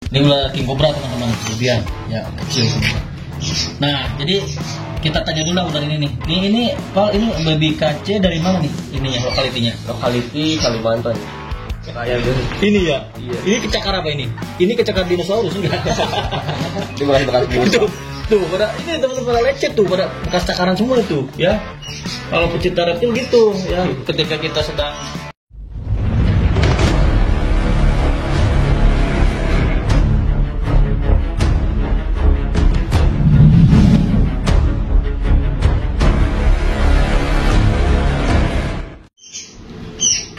Ini ular king cobra teman-teman, kemudian ya kecil semua. Nah, jadi kita tanya dulu ular ini nih. Ini Pak, ini baby KC dari mana nih? Ininya lokalitinya. Lokaliti Kalimantan. Kayak gitu. Ini ya. Iya. Ini kecakar apa ini? Ini kecakar dinosaurus enggak? Ini bekas Tuh, pada ini teman-teman pada lecet tuh, pada bekas cakaran semua itu, ya. Kalau pecinta reptil gitu, ya. Ketika kita sedang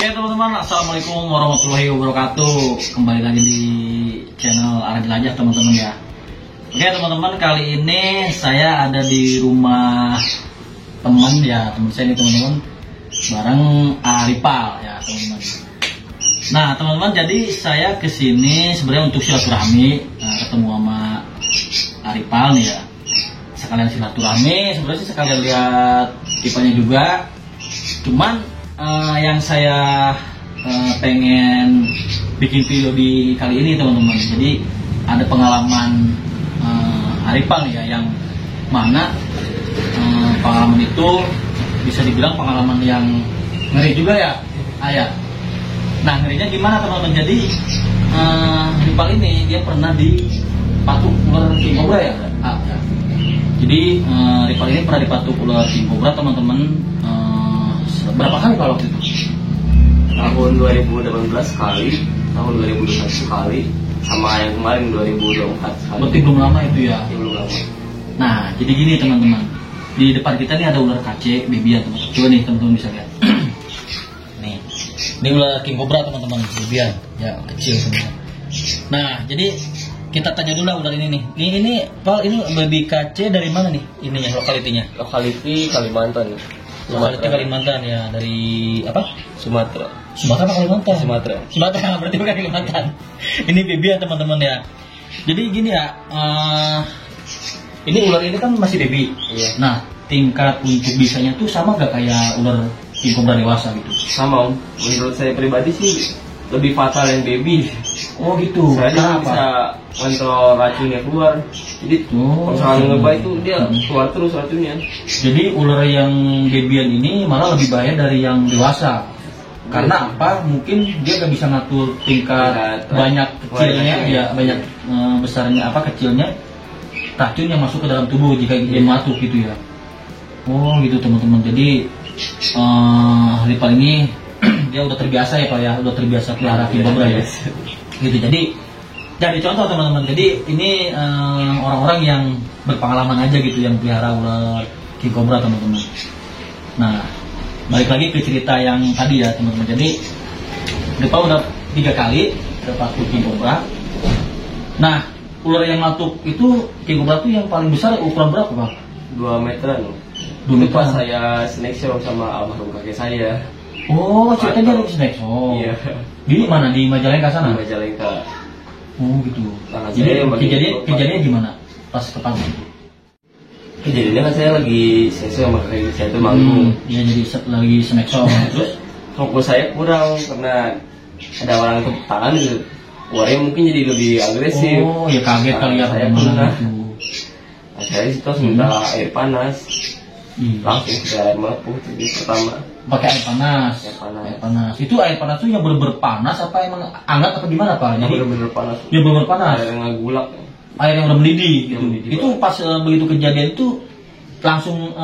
Oke teman-teman, assalamualaikum warahmatullahi wabarakatuh. Kembali lagi di channel Arah Jelajah teman-teman ya. Oke teman-teman, kali ini saya ada di rumah teman ya, teman saya ini teman-teman, bareng Aripal ya teman-teman. Nah teman-teman, jadi saya kesini sebenarnya untuk silaturahmi, ketemu sama Aripal nih ya. Sekalian silaturahmi, sebenarnya sih sekalian lihat tipenya juga. Cuman yang saya pengen bikin video di kali ini teman-teman, jadi ada pengalaman Aripal nih ya, yang mana pengalaman itu bisa dibilang pengalaman yang ngeri juga ya, ayah. Nah ngerinya gimana teman-teman? Jadi Aripal ini dia pernah dipatuk ular king cobra ya. Jadi Aripal ini pernah dipatuk ular king cobra teman-teman. Berapa kali kalau waktu itu? Tahun 2018 sekali, tahun 2021 sekali, sama yang kemarin 2024 sekali. Berarti belum lama itu ya? Ya, belum lama. Nah, jadi gini teman-teman, di depan kita nih ada ular KC baby ya teman-teman. Coba nih teman-teman bisa lihat. Nih, ini ular king cobra teman-teman, baby ya kecil semua. Nah, jadi kita tanya dulu ular ini nih. Ini Pak, ini baby KC dari mana nih? Ininya lokalitinya? Lokaliti Kalimantan. Lokaliti Kalimantan ya, dari apa? Sumatera. Sumatera apa Kalimantan? Sumatera. Sumatera, berarti bukan Kalimantan. Ini baby ya teman-teman ya. Jadi gini ya, ini ular ini kan masih baby. Iya. Nah, tingkat untuk bisanya tuh sama gak kayak ular king cobra dewasa gitu? Sama Om. Menurut saya pribadi sih lebih fatal yang baby. Oh gitu. Saya Karena juga bisa ngontrol racunnya keluar. Jadi kalau misalnya ngebay itu dia keluar terus racunnya. Jadi ular yang babyan ini malah lebih bahaya dari yang dewasa. Karena apa? Mungkin dia gak bisa ngatur tingkat banyak kecilnya, ya banyak besarnya apa kecilnya racun yang masuk ke dalam tubuh jika dia masuk gitu ya. Oh gitu teman-teman. Jadi Aripal ini dia udah terbiasa ya Pak ya, udah terbiasa pelihara king cobra ya. Gitu. Jadi contoh teman-teman. Jadi ini orang-orang yang berpengalaman aja gitu yang pelihara ular king cobra teman-teman. Nah, balik lagi ke cerita yang tadi ya teman-teman. Jadi Aripal udah 3 kali terpatuk king cobra. Nah, ular yang matuk itu king cobra tuh yang paling besar ukuran berapa Pak? 2 meteran. 2 Itu pas meteran. saya snack show sama almarhum kakek saya. Oh, ceritanya dari snack show. Iya. Di mana? Di Majalengka Di sana? Majalengka. Oh gitu. Tangan Jadi saya yang bagian kejadiannya gimana pas ketangkap itu? Kejadiannya kan saya lagi sesi sama kakek saya itu manggung. Ya jadi lagi snack show. Terus Fokus saya kurang karena ada orang yang tepuk tangan gitu. Warnanya mungkin jadi lebih agresif. oh ya kaget kali ya Saya teman-teman pernah. itu. Nah, saya di situ minta air panas. Iya. Langsung ke air melepuh jadi pertama. Pakai air panas. Air panas. Air panas. Itu air panas tuh yang bener-bener panas apa emang hangat apa gimana Pak? Yang Jadi bener-bener panas. ya bener-bener panas. Air yang ngagulak. Air yang udah mendidih gitu. Yang mendidih, Itu pas begitu kejadian itu langsung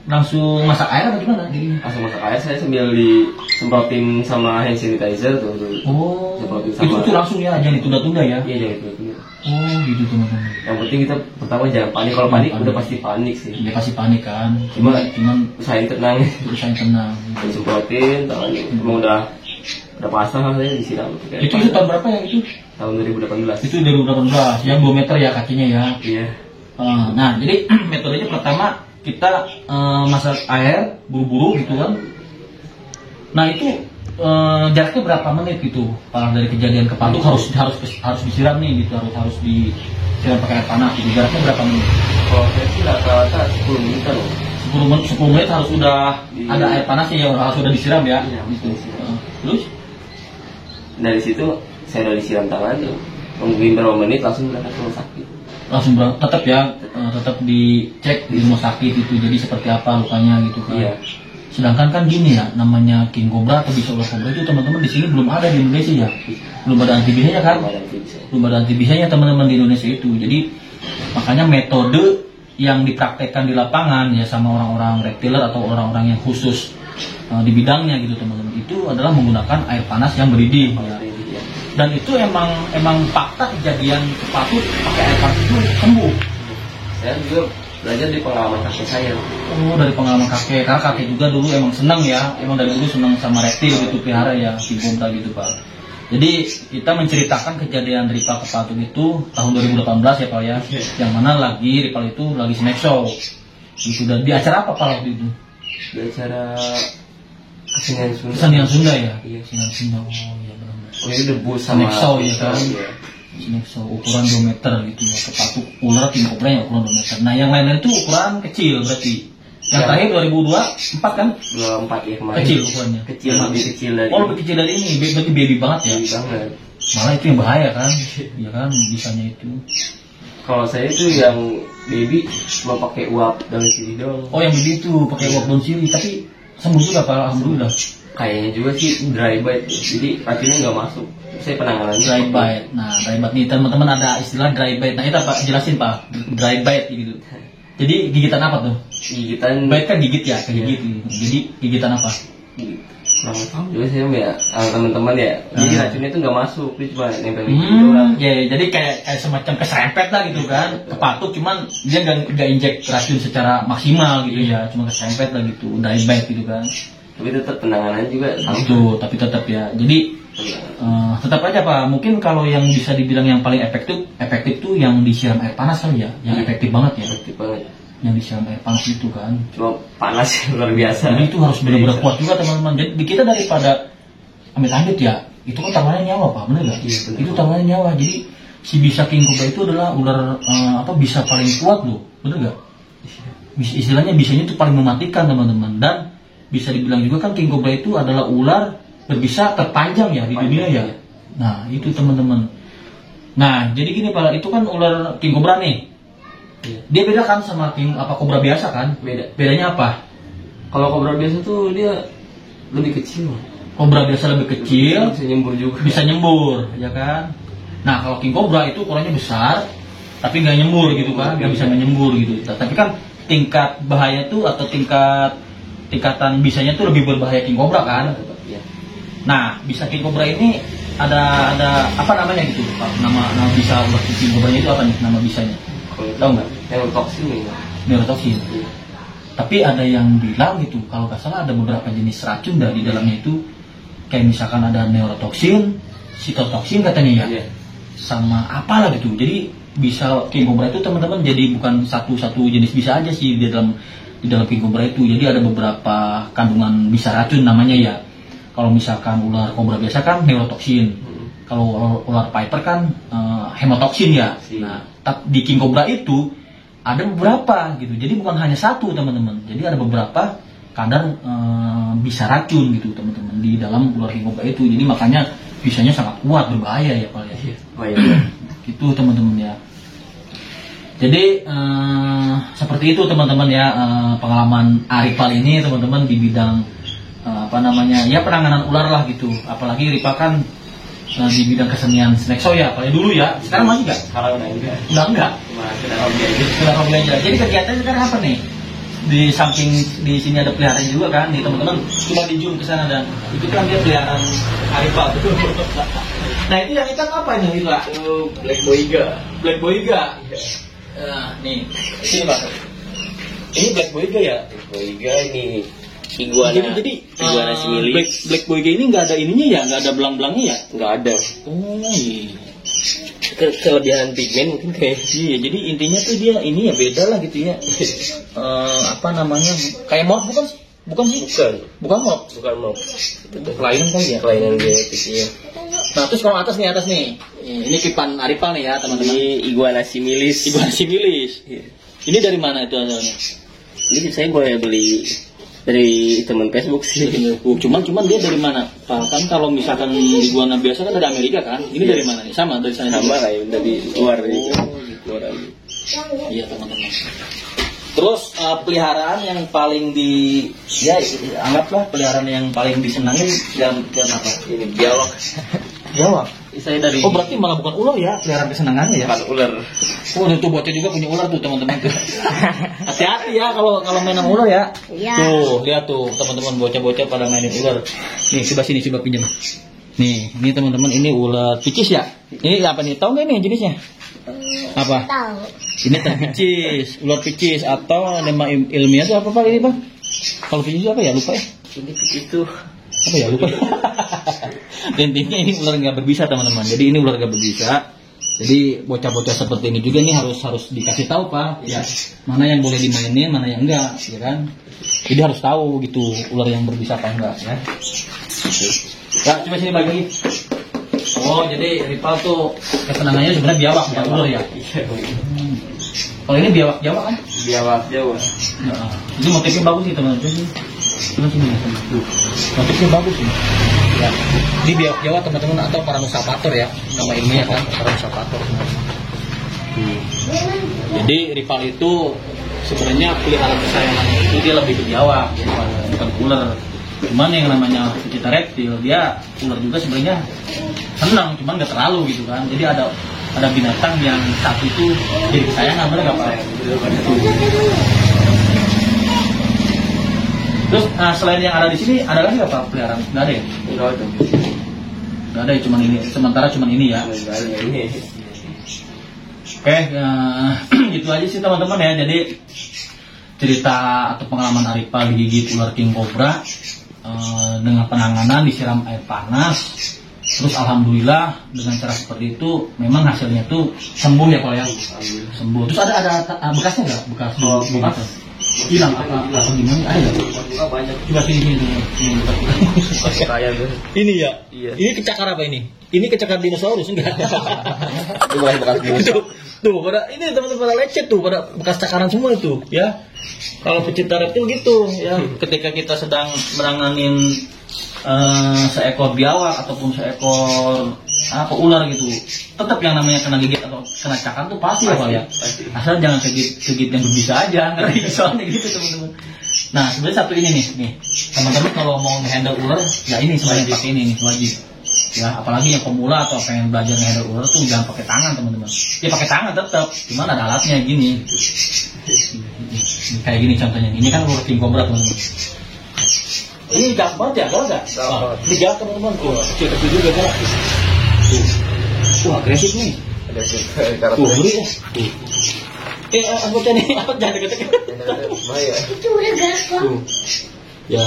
langsung masak air atau gimana? Jadi Langsung masak air saya sambil disemprotin sama hand sanitizer tuh. oh, Semprotin itu sama. tuh langsung ya, jangan ditunda-tunda ya. Iya jangan itu. Oh gitu teman-teman. Yang penting kita pertama jangan panik. Kalau panik Panik. udah pasti panik sih. Dia pasti panik kan. Cuman usahain tenang. usahain tenang. Disemprotin tangan emang udah pasang kan saya disiram. Itu tahun berapa ya itu? Tahun 2018. Itu 2018 yang 2 meter ya kakinya ya. Iya. Nah jadi metodenya pertama kita masak air buru-buru gitu kan. Nah itu jaraknya berapa menit gitu dari kejadian ke patuk harus disiram nih gitu, harus disiram pakai air panas gitu. Jaraknya berapa menit? Kalau saya sih rata-rata 10 menit loh. 10 menit harus sudah ada air panasnya ya, harus sudah disiram ya. Iya, Gitu. disiram. Terus Dari situ saya udah disiram tangan tuh. nungguin berapa menit langsung berangkat ke rumah sakit. Langsung tetap ya, tetap dicek di rumah sakit itu, jadi seperti apa lukanya gitu kan. Iya. Sedangkan kan gini ya, namanya king cobra atau bisa ular kobra itu teman-teman di sini belum ada di Indonesia ya, belum ada antibisanya kan, belum ada antibisanya teman-teman di Indonesia itu. Jadi makanya metode yang dipraktekkan di lapangan ya sama orang-orang reptiler atau orang-orang yang khusus di bidangnya gitu teman-teman, itu adalah menggunakan air panas yang mendidih ya. Dan itu emang fakta kejadian kepatut pakai air panas itu sembuh. Saya juga belajar dari pengalaman kakek saya. Oh, dari pengalaman kakek, karena kakek juga dulu emang senang ya, emang dari dulu senang sama reptil gitu, pelihara ya, king cobra gitu Pak. Jadi kita menceritakan kejadian dari Pak Kepatut itu tahun 2018 ya Pak ya, yang mana lagi Ripal itu lagi snack show. Gitu, dan di acara apa Pak waktu itu? Di acara kesenian Sunda. Kesenian Sunda ya? Iya. Kesenian Sunda, oh iya benar. Oh ini debut sama Snack show ya kan? Iya. Snack show ukuran 2 meter gitu ya, Kepatut ular king cobra yang ukuran 2 meter. Nah yang lainnya itu ukuran kecil berarti. Yang terakhir 2024 kan? 24 ya kemarin. Kecil ukurannya. Kecil, lebih kecil dari. Oh lebih kecil dari ini, berarti baby banget ya? Baby banget. Malah itu yang bahaya kan? Iya kan, bisanya itu. Kalau saya itu yang baby cuma pakai uap daun sirih doang. Oh yang baby itu pakai uap daun sirih, tapi sembuh juga Pak, alhamdulillah. Kayaknya juga sih dry bite, jadi racunnya nggak masuk. Saya penanganannya Dry bite. Nah dry bite nih teman-teman ada istilah dry bite. Nah itu Pak jelasin Pak, dry bite gitu. Jadi gigitan apa tuh? gigitan. Bite kan gigit ya, kegigit. Jadi gigitan apa? Kurang tahu juga saya ya, teman-teman ya. Jadi racunnya itu nggak masuk, dia cuma nempel di gigi doang. Ya, jadi kayak semacam keserempet lah gitu kan. Kepatut cuman dia nggak injek racun secara maksimal gitu ya, cuma keserempet lah gitu, dry bite gitu kan. Tapi tetap penanganan juga sama. Itu, tapi tetap ya. Jadi tetap aja Pak. Mungkin kalau yang bisa dibilang yang paling efektif tuh yang disiram air panas kali ya, yang efektif banget ya. Efektif banget. Yang disiram air panas itu kan. Cuma panas luar biasa. Jadi itu harus benar-benar kuat juga teman-teman. Jadi kita daripada amit-amit ya, itu kan taruhannya nyawa Pak, bener nggak? Iya, bener. Itu taruhannya nyawa. Jadi si bisa king cobra itu adalah ular bisa paling kuat loh, bener nggak? Istilahnya bisanya itu paling mematikan teman-teman. Dan bisa dibilang juga kan king cobra itu adalah ular berbisa terpanjang ya di dunia ya. Nah itu teman-teman. Nah jadi gini Pak, itu kan ular king cobra nih. Dia beda kan sama kobra biasa kan? Beda. Bedanya apa? Kalau kobra biasa tuh dia lebih kecil. Kobra biasa lebih kecil, Bisa nyembur juga. bisa nyembur, ya kan? Nah kalau king cobra itu ukurannya besar, tapi nggak nyembur gitu kan? Nggak bisa menyembur gitu. Tapi kan tingkat bahaya tuh atau tingkatan bisanya tuh lebih berbahaya king cobra kan? Iya. Nah bisa king cobra ini ada apa namanya gitu Pak? Nama bisa ular king cobra itu apa nih nama bisanya? Tahu nggak? Neurotoksin nih. Neurotoksin. Tapi ada yang bilang gitu, kalau nggak salah ada beberapa jenis racun di dalamnya itu, kayak misalkan ada neurotoksin, sitotoksin katanya ya, sama apalah gitu. Jadi bisa king cobra itu teman-teman jadi bukan satu jenis bisa aja sih di dalam king cobra itu. Jadi ada beberapa kandungan bisa racun namanya ya. Kalau misalkan ular cobra biasa kan neurotoksin, kalau ular viper kan hemotoksin ya. Nah di king cobra itu ada beberapa gitu, jadi bukan hanya satu teman-teman, jadi ada beberapa kadar bisa racun gitu teman-teman di dalam ular king cobra itu. Jadi makanya bisanya sangat kuat, berbahaya ya Pak ya. Gitu teman-teman ya. Jadi seperti itu teman-teman ya, pengalaman Ripal ini teman-teman di bidang ya penanganan ular lah gitu. Apalagi Ripal kan di bidang kesenian snack show ya, kayak dulu ya. Sekarang masih nggak? Sekarang udah enggak. Udah enggak? Cuma sekedar hobi aja. Sekedar hobi aja. Jadi kegiatannya sekarang apa nih? Di samping di sini ada peliharaan juga kan, nih teman-teman. Coba di zoom ke sana dan itu kan dia peliharaan Ripal. Nah itu yang ikan apa ini Pak? Black boiga. Black boiga. Nih, sini Pak. Ini black boiga ya? Black boiga ini iguana. Jadi iguana similis. black boiga ini nggak ada ininya ya, nggak ada belang-belangnya ya? Nggak ada. Oh iya. Kelebihan pigmen mungkin kayak. Iya, jadi intinya tuh dia ini ya beda lah gitu ya. Apa namanya? Kayak morph bukan sih? Bukan sih? Bukan morph. Bukan morph. Kelainan kan ya? Kelainan genetik ya. Nah terus kalau atas nih. Ini pipan Ripal nih ya teman-teman. Ini iguana similis. Iguana similis. Ini dari mana itu asalnya? Ini saya boleh beli Dari teman Facebook sih. Cuman dia dari mana Pak? Kan kalau misalkan iguana biasa kan dari Amerika kan, ini dari mana nih? Sama dari sana? Sama kayak dari luar gitu. Luar aja. Iya teman-teman. Terus peliharaan yang paling anggaplah peliharaan yang paling disenangi jam apa? Ini biawak. Biawak. Saya dari. Oh berarti malah bukan ular ya peliharaan kesenangannya ya? Bukan ular. Oh itu bocah juga punya ular tuh teman-teman tuh. Hati-hati ya kalau main sama ular ya. Iya. Tuh lihat tuh teman-teman bocah-bocah pada mainin ular. Nih coba pinjam. Nih ini teman-teman ini ular picis ya. Ini apa nih? Tahu nggak ini jenisnya? Apa? Tahu. Ini picis, ular picis atau nama ilmiah itu apa Pak ini Bang? Kalau picis itu apa ya? Lupa ya. Ini itu. Apa ya? Lupa. Intinya ini ular nggak berbisa teman-teman. Jadi ini ular nggak berbisa. Jadi bocah-bocah seperti ini juga nih harus dikasih tahu Pak. Ya mana yang boleh dimainin, mana yang enggak, ya kan? Jadi harus tahu gitu ular yang berbisa apa enggak ya. Ya coba sini bagi. Oh jadi rival tuh kesenangannya sebenarnya biawak bukan ular ya. Kalau ini biawak Jawa kan? Biawak Jawa. Nah, ini motifnya bagus sih teman-teman. Cuma sini. Motifnya bagus sih. Ya. Ini biawak Jawa teman-teman atau Paranusapator ya, nama ilmiah kan Paranusapator. Jadi rival itu sebenarnya peliharaan kesayangan itu dia lebih ke biawak daripada bukan ular. Cuman yang namanya pecinta reptil dia ular juga sebenarnya senang, cuman nggak terlalu gitu kan. Jadi ada binatang yang satu itu jadi kesayangan, benar nggak Pak? Terus selain yang ada di sini ada lagi nggak Pak peliharaan? Nggak ada ya? Nggak ada ya, cuman ini. Sementara cuman ini ya. Oke, gitu aja sih teman-teman ya. Jadi cerita atau pengalaman Arifah digigit ular king cobra dengan penanganan disiram air panas. Terus alhamdulillah dengan cara seperti itu memang hasilnya tuh sembuh ya Pak ya. Sembuh. Terus ada bekasnya nggak? Bekas hilang apa gimana? Ada nggak? Banyak. Coba sini. Kayak tuh. Ini ya. Iya. Ini kecakar apa ini? Ini kecakar dinosaurus enggak? Itu bekas dinosaurus. Tuh pada ini teman-teman pada lecet tuh, pada bekas cakaran semua itu ya. Kalau pecinta reptil gitu ya, ketika kita sedang menanganin seekor biawak ataupun seekor ular gitu, tetap yang namanya kena gigit atau kena cakar tuh pasti ya Pak ya. Asal jangan gigit yang berbisa aja, karena soalnya gitu teman-teman. Nah sebenarnya satu ini nih teman-teman kalau mau handle ular ya ini sebenarnya pakai ini nih wajib. Ya apalagi yang pemula atau pengen belajar handle ular tuh jangan pakai tangan teman-teman. Ya pakai tangan tetap, cuman ada alatnya gini. Kayak gini contohnya. Ini kan ular king cobra teman-teman. Ini galak banget ya, galak nggak? Ini galak teman-teman. Kecil juga galak. Wah agresif nih. Ngeri ya. Anggota nih, jangan deket-deket. Bahaya. Itu udah gas kok. Ya.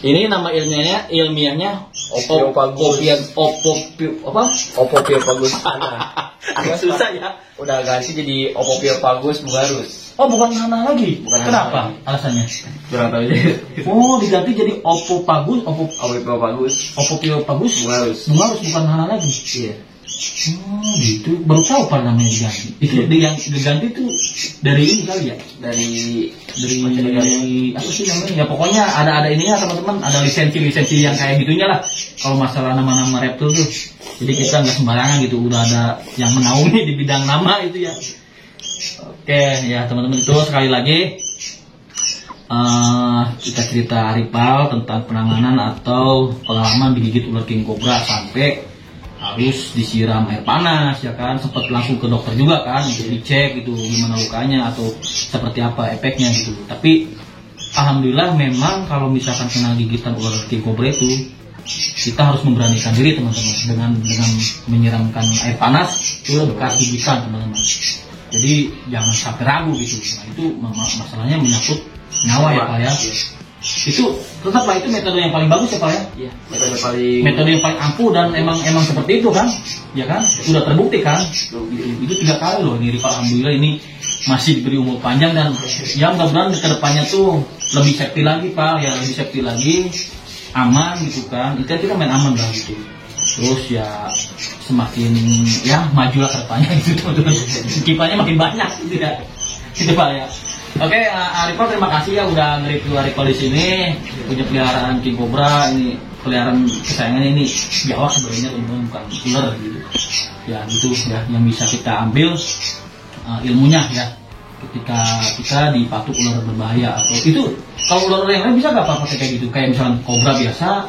Ini nama ilmiahnya Opopiopagus. Opopiopagus. Agak susah ya. Udah ganti jadi Opopiopagus bugarus. Oh bukan Hana lagi. Bukan Kenapa? Hana. Alasannya? Kurang tahu aja. Oh diganti jadi Opopiopagus Opopiopagus bugarus. Bungarus bukan Hana lagi. Iya. Oh gitu. Baru tahu apa namanya diganti. Itu yang diganti itu dari ini kali ya? Dari apa sih namanya? Ya pokoknya ada ininya teman-teman. Ada lisensi yang kayak gitunya lah. Kalau masalah nama-nama reptil tuh. Jadi kita nggak sembarangan gitu. Udah ada yang menaungi di bidang nama itu ya. Oke ya teman-teman, itu sekali lagi kita cerita Arifah tentang penanganan atau pengalaman digigit ular king cobra sampai harus disiram air panas ya kan, sempat langsung ke dokter juga kan untuk dicek gitu gimana lukanya atau seperti apa efeknya gitu. Tapi alhamdulillah memang kalau misalkan kena gigitan ular king cobra itu kita harus memberanikan diri teman-teman dengan menyiramkan air panas itu bekas gigitan teman-teman. Jadi jangan sampai ragu gitu. Nah itu masalahnya menyangkut nyawa ya Pak ya. Itu tetaplah itu metode yang paling bagus ya Pak ya. Iya, metode yang paling ampuh dan emang seperti itu kan. Ya kan? Sudah terbukti kan. Itu 3 kali loh ini Rifah, alhamdulillah ini masih diberi umur panjang dan ya mudah-mudahan ke depannya tuh lebih safety lagi Pak, ya lebih safety lagi, aman gitu kan. Itu kita main aman lah gitu. Terus ya semakin ya majulah ke depannya gitu teman-teman. Kipanya makin banyak gitu ya. Gitu Pak ya. Oke, Arifal terima kasih ya udah nge-review Arifal di sini. Punya peliharaan king cobra, ini peliharaan kesayangannya ini biawak sebenarnya teman-teman, bukan ular gitu. Ya gitu ya yang bisa kita ambil ilmunya ya. Ketika kita dipatuk ular berbahaya atau itu kalau ular yang lain bisa nggak pakai kayak gitu, kayak misalnya kobra biasa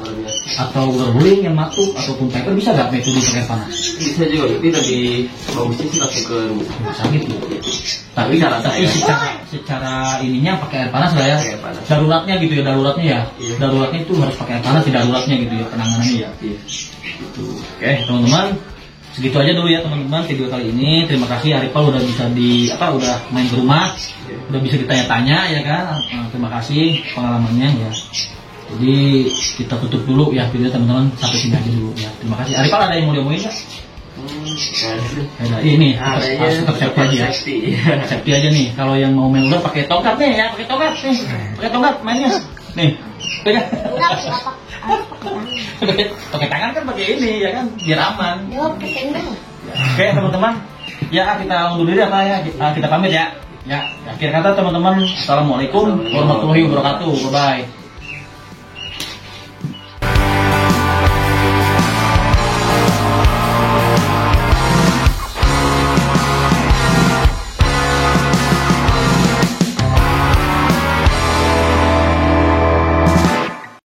atau ular beling yang matuk ataupun viper bisa nggak metode pakai panas? Bisa juga, tapi lebih bagusnya sih langsung ke rumah sakit gitu. Tapi secara ininya pakai air panas lah ya. Daruratnya gitu ya, daruratnya ya. Iya. Daruratnya itu harus pakai air panas, daruratnya gitu ya penanganannya ya. Iya. Gitu. Oke teman-teman, segitu aja dulu ya teman-teman video kali ini. Terima kasih Arifal udah bisa udah main ke rumah, udah bisa ditanya-tanya ya kan. Terima kasih pengalamannya ya. Jadi kita tutup dulu ya video teman-teman, sampai sini aja dulu ya. Terima kasih. Arifal ada yang mau diomongin nggak? Ada ini tetap safety aja ya. Safety aja nih. Kalau yang mau main ular pakai tongkat nih ya, pakai tongkat nih. Pakai tongkat mainnya. Nih. Pegang. Pakai tangan kan pakai ini ya kan biar aman. Oke teman-teman. Ya kita undur diri apa ya? Kita pamit ya. Ya, akhir kata teman-teman, assalamualaikum warahmatullahi wabarakatuh. Bye bye.